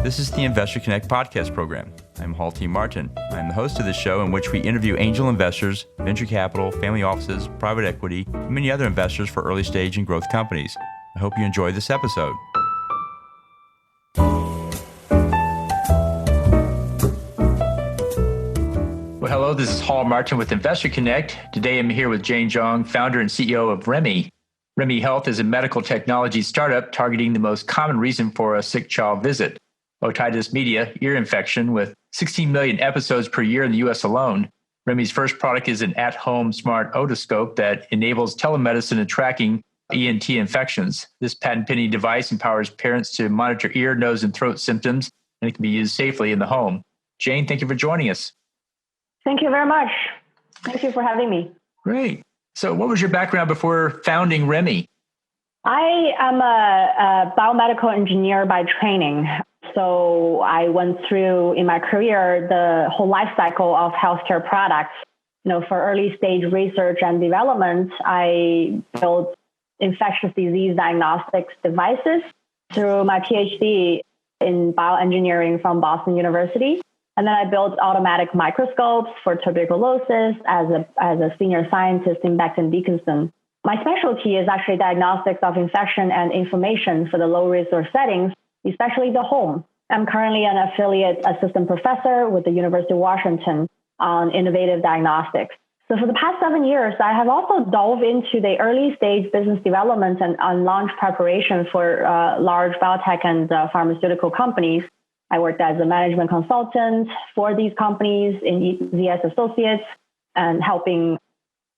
This is the Investor Connect podcast program. I'm Hall T. Martin. I'm the host of this show in which we interview angel investors, venture capital, family offices, private equity, and many other investors for early stage and growth companies. I hope you enjoy this episode. Well, hello, this is Hall Martin with Investor Connect. Today I'm here with Zhang, founder and CEO of Remmie. Remmie Health is a medical technology startup targeting the most common reason for a sick child visit, otitis media, ear infection, with 16 million episodes per year in the U.S. alone. Remmie's first product is an at-home smart otoscope that enables telemedicine and tracking ENT infections. This patent-pending device empowers parents to monitor ear, nose, and throat symptoms, and it can be used safely in the home. Zhang, thank you for joining us. Thank you very much. Thank you for having me. Great. So what was your background before founding Remmie? I am a biomedical engineer by training. So I went through in my career the whole life cycle of healthcare products. For early stage research and development, I built infectious disease diagnostics devices through my PhD in bioengineering from Boston University. And then I built automatic microscopes for tuberculosis as a senior scientist in Becton Dickinson. My specialty is actually diagnostics of infection and inflammation for the low resource settings, especially the home. I'm currently an affiliate assistant professor with the University of Washington on innovative diagnostics. So for the past 7 years, I have also dove into the early stage business development and launch preparation for large biotech and pharmaceutical companies. I worked as a management consultant for these companies in ZS Associates and helping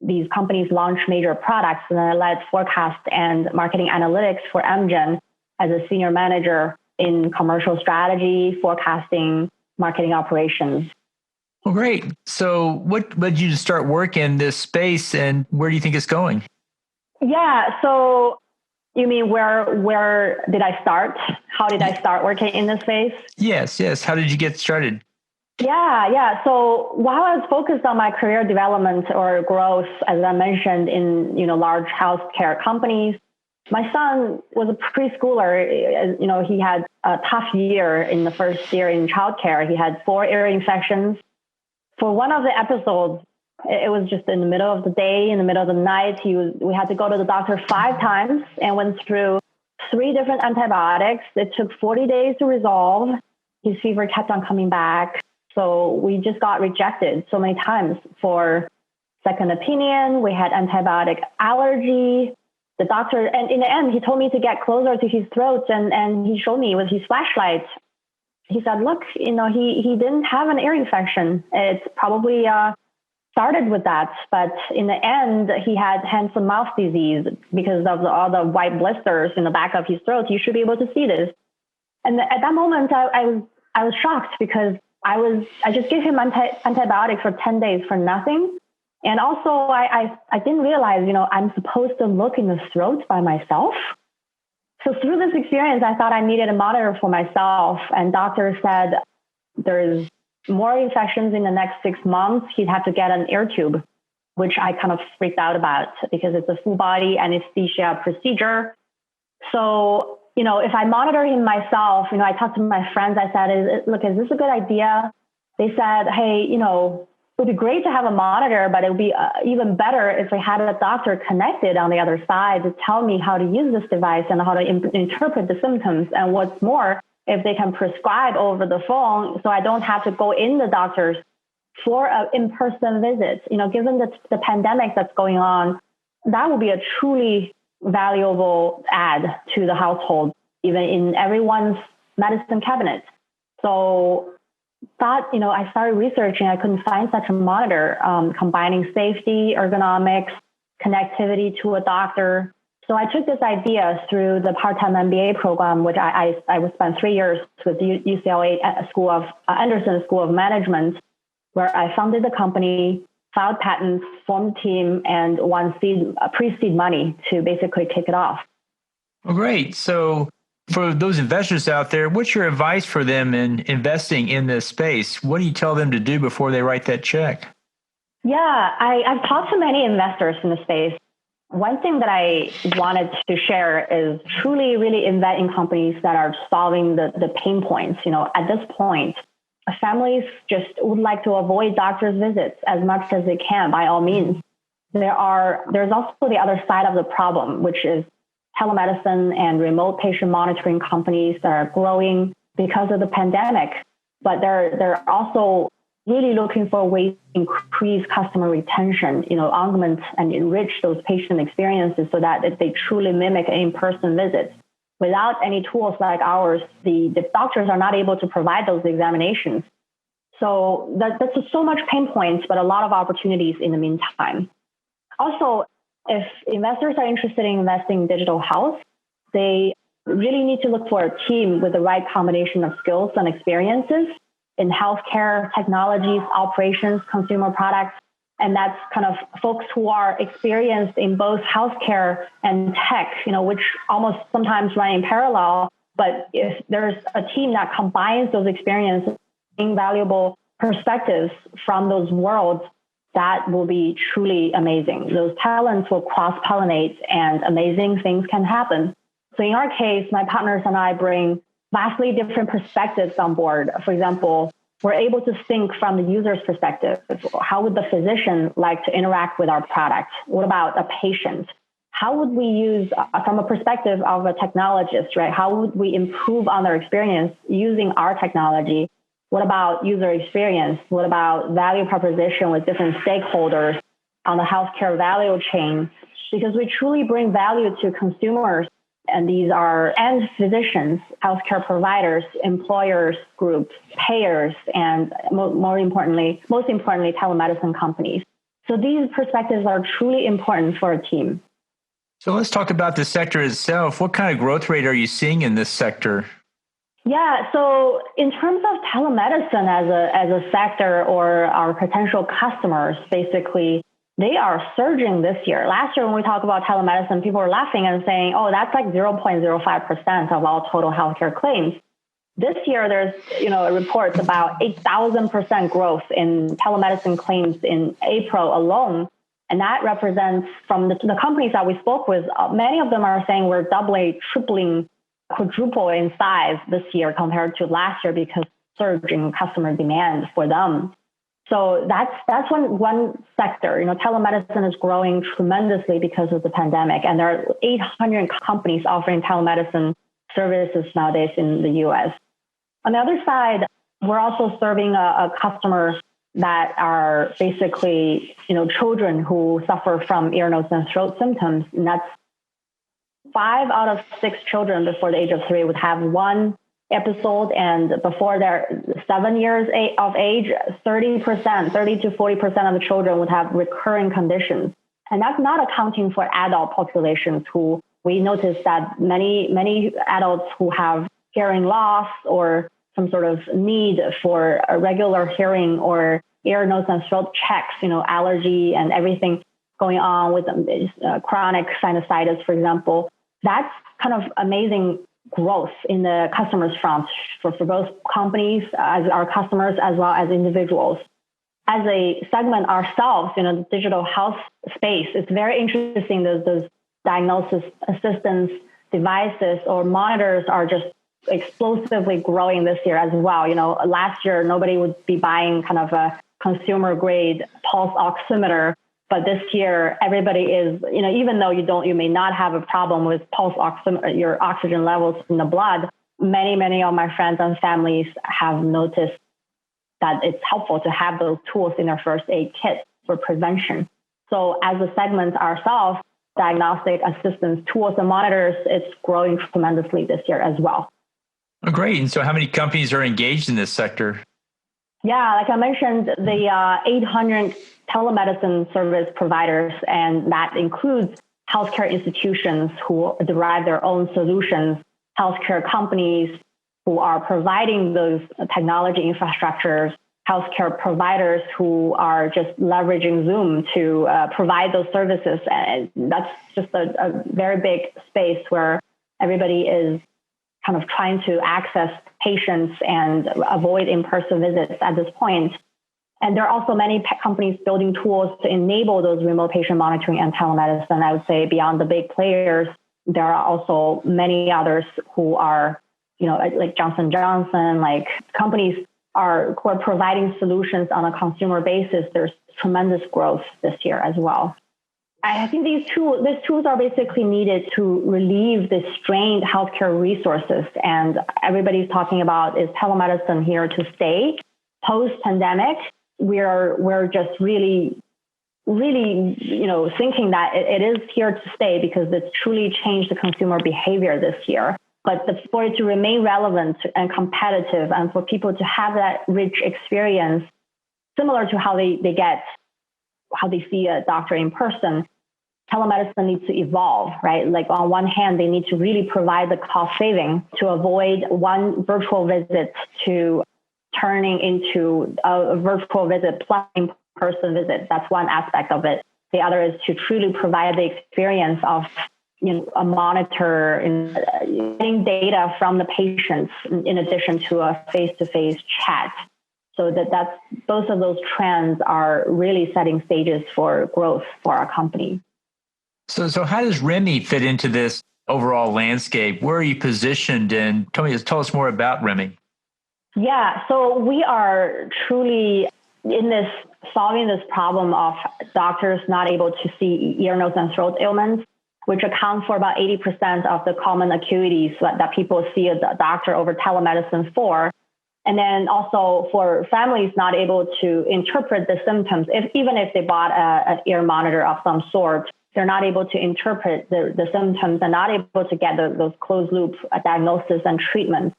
these companies launch major products. And I led forecast and marketing analytics for Amgen as a senior manager in commercial strategy, forecasting, marketing operations. Well, great. So what led you to start work in this space, and where do you think it's going? Yeah. So you mean where did I start? How did I start working in this space? Yes. How did you get started? Yeah. So while I was focused on my career development or growth, as I mentioned, in large healthcare companies, my son was a preschooler. He had a tough year in the first year in childcare. He had 4 ear infections. For one of the episodes, it was just in the middle of the day, in the middle of the night. We had to go to the doctor 5 times and went through 3 different antibiotics. It took 40 days to resolve. His fever kept on coming back. So we just got rejected so many times for second opinion. We had antibiotic allergy. The doctor, and in the end, he told me to get closer to his throat and he showed me with his flashlight. He said, look, he didn't have an ear infection. It's probably started with that. But in the end, he had hand and mouth disease because of all the white blisters in the back of his throat. You should be able to see this. And at that moment, I was shocked because I just gave him antibiotics for 10 days for nothing. And also I didn't realize, I'm supposed to look in the throat by myself. So through this experience, I thought I needed a monitor for myself. And doctor said there's more infections in the next 6 months. He'd have to get an ear tube, which I kind of freaked out about because it's a full body anesthesia procedure. So, if I monitor him myself, I talked to my friends. I said, look, is this a good idea? They said, hey, it would be great to have a monitor, but it would be even better if I had a doctor connected on the other side to tell me how to use this device and how to interpret the symptoms. And what's more, if they can prescribe over the phone, so I don't have to go in the doctor's for an in-person visit. Given the pandemic that's going on, that would be a truly valuable add to the household, even in everyone's medicine cabinet. So I started researching. I couldn't find such a monitor, combining safety, ergonomics, connectivity to a doctor. So I took this idea through the part-time MBA program, which I would spend 3 years with UCLA Anderson School of Management, where I founded the company, filed patents, formed a team, and won pre-seed money to basically kick it off. Well, great. So for those investors out there, what's your advice for them in investing in this space? What do you tell them to do before they write that check? Yeah, I've talked to many investors in the space. One thing that I wanted to share is truly really invest in companies that are solving the pain points. At this point, families just would like to avoid doctor's visits as much as they can, by all means. There's also the other side of the problem, which is telemedicine and remote patient monitoring companies that are growing because of the pandemic, but they're also really looking for ways to increase customer retention, augment and enrich those patient experiences so that they truly mimic in-person visits. Without any tools like ours, the doctors are not able to provide those examinations. So that's so much pain points, but a lot of opportunities in the meantime. Also, if investors are interested in investing in digital health, they really need to look for a team with the right combination of skills and experiences in healthcare, technologies, operations, consumer products. And that's kind of folks who are experienced in both healthcare and tech, which almost sometimes run in parallel. But if there's a team that combines those experiences, invaluable perspectives from those worlds, that will be truly amazing. Those talents will cross-pollinate and amazing things can happen. So in our case, my partners and I bring vastly different perspectives on board. For example, we're able to think from the user's perspective. How would the physician like to interact with our product? What about a patient? How would we use, from a perspective of a technologist, right? How would we improve on their experience using our technology? What about user experience? What about value proposition with different stakeholders on the healthcare value chain? Because we truly bring value to consumers, and these are end physicians, healthcare providers, employers groups, payers, and most importantly, telemedicine companies. So these perspectives are truly important for a team. So let's talk about the sector itself. What kind of growth rate are you seeing in this sector? Yeah, so in terms of telemedicine as a sector or our potential customers, basically, they are surging this year. Last year, when we talk about telemedicine, people were laughing and saying, oh, that's like 0.05% of all total healthcare claims. This year, there's reports about 8,000% growth in telemedicine claims in April alone. And that represents, from the companies that we spoke with, many of them are saying we're doubling, tripling, quadruple in size this year compared to last year because surge in customer demand for them. So that's one sector. Telemedicine is growing tremendously because of the pandemic, and there are 800 companies offering telemedicine services nowadays in the U.S. On the other side, we're also serving a customer that are basically children who suffer from ear, nose, and throat symptoms, and that's 5 out of 6 children before the age of 3 would have one episode, and before they're 7 years of age, 30 to 40% of the children would have recurring conditions. And that's not accounting for adult populations who we noticed that many adults who have hearing loss or some sort of need for a regular hearing or ear, nose, and throat checks, allergy and everything going on with chronic sinusitis, for example. That's kind of amazing growth in the customers front for both companies as our customers as well as individuals. As a segment ourselves, the digital health space, it's very interesting. Those diagnosis assistance devices or monitors are just explosively growing this year as well. Last year, nobody would be buying kind of a consumer grade pulse oximeter. But this year, everybody is, even though you may not have a problem with pulse oximeter, your oxygen levels in the blood, many of my friends and families have noticed that it's helpful to have those tools in their first aid kit for prevention. So as a segment ourselves, diagnostic assistance tools and monitors, it's growing tremendously this year as well. Oh, great. And so how many companies are engaged in this sector? Yeah, like I mentioned, the 800 telemedicine service providers, and that includes healthcare institutions who derive their own solutions, healthcare companies who are providing those technology infrastructures, healthcare providers who are just leveraging Zoom to provide those services. And that's just a very big space where everybody is kind of trying to access patients and avoid in-person visits at this point. And there are also many companies building tools to enable those remote patient monitoring and telemedicine. I would say beyond the big players, there are also many others who are, like Johnson & Johnson, like companies who are providing solutions on a consumer basis. There's tremendous growth this year as well. I think these tools are basically needed to relieve the strained healthcare resources. And everybody's talking about, is telemedicine here to stay? Post-pandemic, we're just really, thinking that it is here to stay because it's truly changed the consumer behavior this year. But for it to remain relevant and competitive, and for people to have that rich experience, similar to how they see a doctor in person, telemedicine needs to evolve, right? Like on one hand, they need to really provide the cost saving to avoid one virtual visit to turning into a virtual visit plus in-person visit. That's one aspect of it. The other is to truly provide the experience of a monitor and getting data from the patients in addition to a face-to-face chat. So that's both of those trends are really setting stages for growth for our company. So how does Remmie fit into this overall landscape? Where are you positioned? And tell us more about Remmie. Yeah, so we are truly solving this problem of doctors not able to see ear, nose, and throat ailments, which account for about 80% of the common acuities that people see a doctor over telemedicine for. And then also for families not able to interpret the symptoms, even if they bought an ear monitor of some sort, they're not able to interpret the symptoms and not able to get those closed loop diagnosis and treatment.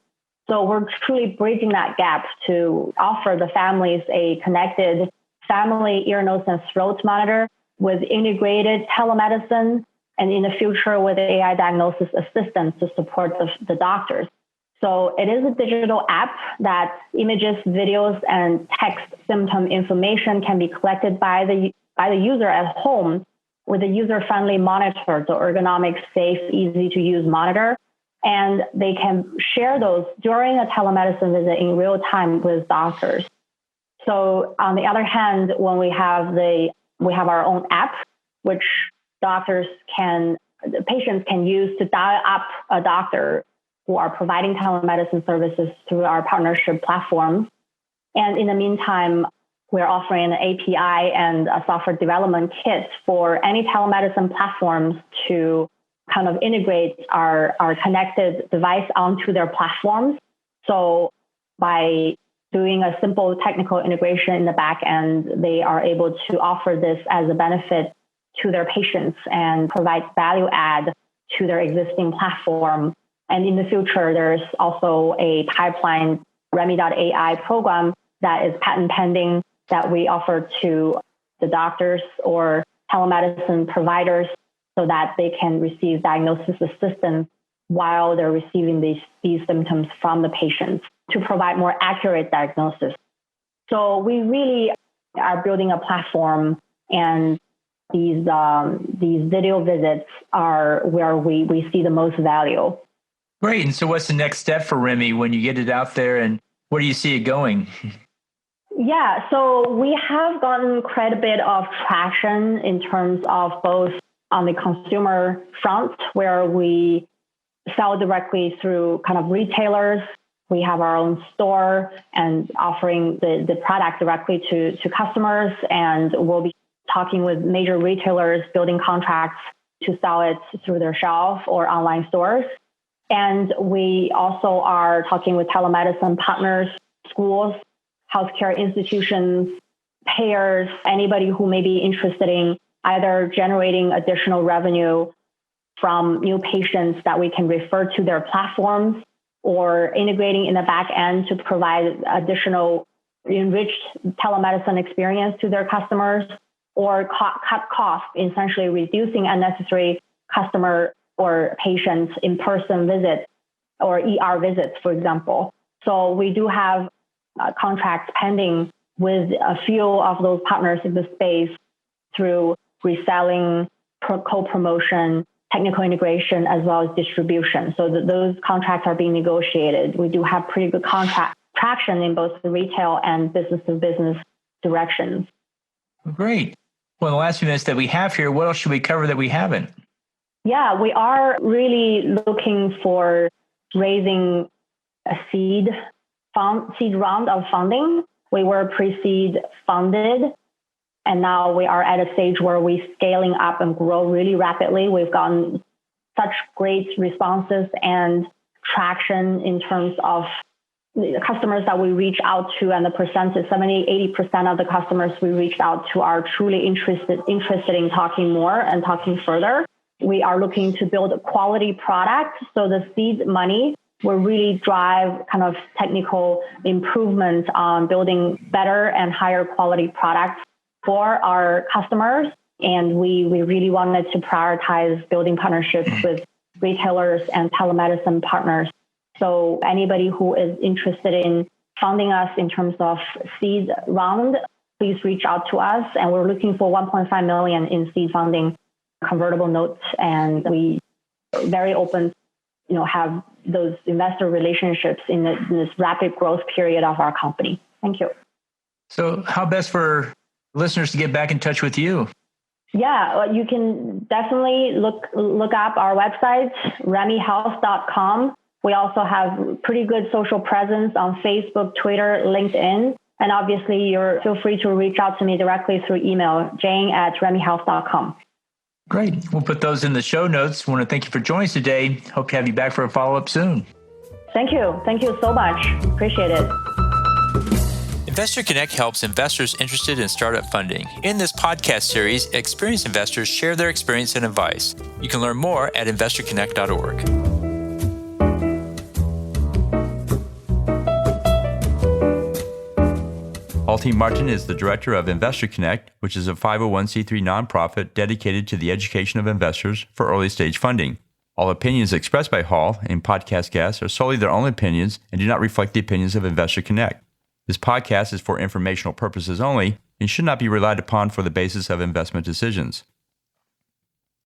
So we're truly bridging that gap to offer the families a connected family ear, nose, and throat monitor with integrated telemedicine, and in the future with AI diagnosis assistance to support the doctors. So it is a digital app that images, videos, and text symptom information can be collected by the user at home with a user-friendly monitor, so ergonomic, safe, easy to use monitor. And they can share those during a telemedicine visit in real time with doctors. So on the other hand, when we have our own app, which patients can use to dial up a doctor who are providing telemedicine services through our partnership platforms. And in the meantime, we're offering an API and a software development kit for any telemedicine platforms to kind of integrate our connected device onto their platforms. So by doing a simple technical integration in the back end, they are able to offer this as a benefit to their patients and provide value add to their existing platform. And in the future, there's also a pipeline Remmie.ai program that is patent pending that we offer to the doctors or telemedicine providers so that they can receive diagnosis assistance while they're receiving these symptoms from the patients to provide more accurate diagnosis. So we really are building a platform, and these video visits are where we see the most value. Great. And so what's the next step for Remmie when you get it out there, and where do you see it going? Yeah, so we have gotten quite a bit of traction in terms of both on the consumer front, where we sell directly through kind of retailers. We have our own store and offering the product directly to customers, and we'll be talking with major retailers, building contracts to sell it through their shelf or online stores. And we also are talking with telemedicine partners, schools, healthcare institutions, payers, anybody who may be interested in either generating additional revenue from new patients that we can refer to their platforms, or integrating in the back end to provide additional enriched telemedicine experience to their customers, or cut costs, essentially reducing unnecessary customer or patients in-person visits or ER visits, for example. So we do have contracts pending with a few of those partners in the space through reselling, co-promotion, technical integration, as well as distribution. So those contracts are being negotiated. We do have pretty good contract traction in both the retail and business-to-business directions. Great. Well, in the last few minutes that we have here, what else should we cover that we haven't? Yeah, we are really looking for raising a seed round of funding. We were pre-seed funded, and now we are at a stage where we're scaling up and grow really rapidly. We've gotten such great responses and traction in terms of the customers that we reach out to, and the percentage, 70-80% of the customers we reached out to are truly interested in talking more and talking further. We are looking to build a quality product. So the seed money will really drive kind of technical improvement on building better and higher quality products for our customers. And we really wanted to prioritize building partnerships with retailers and telemedicine partners. So anybody who is interested in funding us in terms of seed round, please reach out to us. And we're looking for $1.5 million in seed funding, convertible notes, and we are very open, have those investor relationships in this rapid growth period of our company. Thank you. So how best for listeners to get back in touch with you? Yeah, you can definitely look up our website, remmiehealth.com. We also have pretty good social presence on Facebook, Twitter, LinkedIn. And obviously, feel free to reach out to me directly through email, jane@remmiehealth.com. Great. We'll put those in the show notes. We want to thank you for joining us today. Hope to have you back for a follow-up soon. Thank you. Thank you so much. Appreciate it. Investor Connect helps investors interested in startup funding. In this podcast series, experienced investors share their experience and advice. You can learn more at investorconnect.org. Paul T. Martin is the director of Investor Connect, which is a 501c3 nonprofit dedicated to the education of investors for early-stage funding. All opinions expressed by Hall and podcast guests are solely their own opinions and do not reflect the opinions of Investor Connect. This podcast is for informational purposes only and should not be relied upon for the basis of investment decisions.